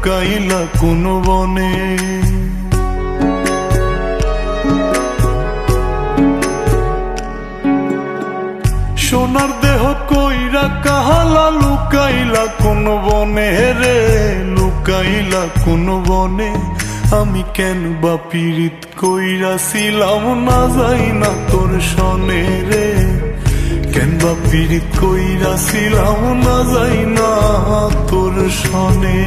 লুকাইলা কোন বনে। সোনার দেহ কইরা কাহালা লুকাইলা কোন বনে রে, লুকাইলা কোন বনে। আমি কেন বা পীড়িত কইরাছিলাম না যাই না তোর সনে রে, কেন বা পীড়িত কইরাছিলাম না যাই না তোর সনে।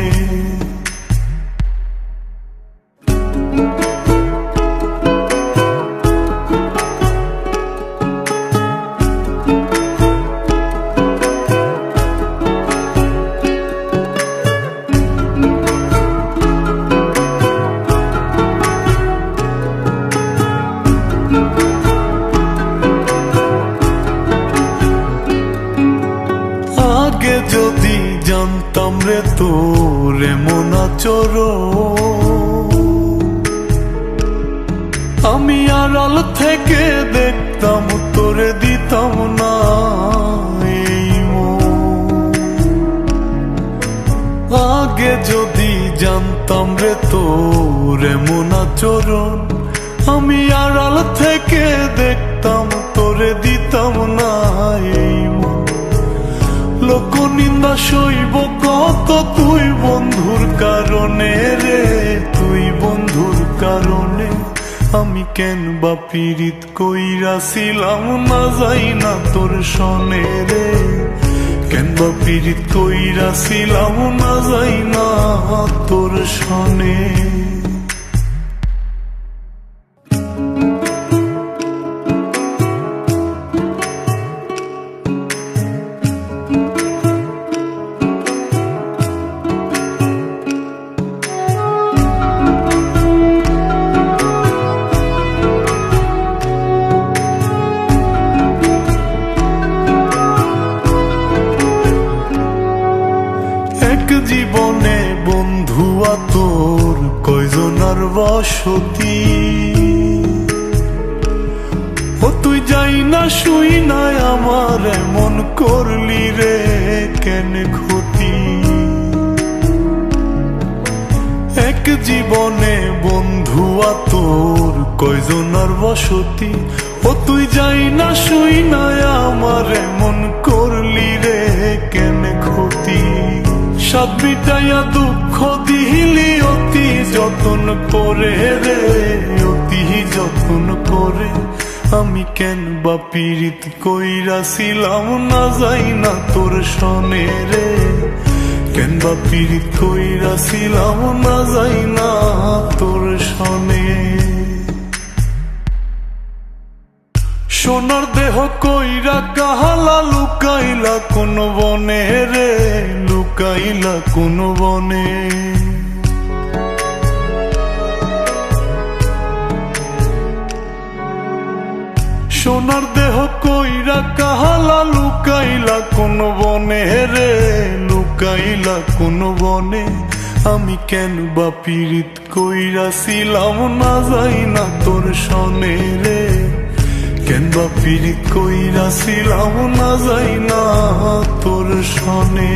আগে যদি জানতাম রে তোর এমন আচরণ, আমি আড়াল থেকে দেখতাম তোরে দিতাম না এই মন। আগে যদি জানতাম রে তোর এমন আচরণ, আমি আড়াল থেকে দেখতাম তোরে দিতাম না এই মন। লোক নিন্দা সইব কত তুই বন্ধুর কারণে রে, তুই বন্ধুর কারণে। আমি কেন বা পীড়িত কইরাছিলাম না যাই না তোর সনে রে, কেন বা পীড়িত কইরাছিলাম না যাই না তোর সনে। জীবনে বন্ধুয়া তোর কয়জনার বসতি, ও তুই যাই না শুই নাই আমার এমন করলি রে কেন ক্ষতি। এক জীবনে বন্ধুয়া তোর কয়জনার বসতি, ও তুই যাই না শুই নাই আমার এমন করলি রে কেন ক্ষতি। সাত বিটাইয়া দুঃখ দিলি অতি যতন করে রে, অতি যতন করে। আমি কেন বা পীড়িত কইরাছিলাম না যাই না তোর সনে রে, কেন বা পীড়িত কইরাছিলাম না যাই না তোর সনে। সোনার দেহ কইরা কাহালা লুকাইলা কোন বনে রে, লুকাইলা কোন বনে। সোনার দেহ কইরা কাহালা লুকাইলা কোন বনে রে, লুকাইলা কোন বনে। আমি কেন বা পীড়িত কইরাছিলাম না যাই না তোর সনে রে, কেন বা পীড়িত কইরাছিলাম না যাই না তোর সনে।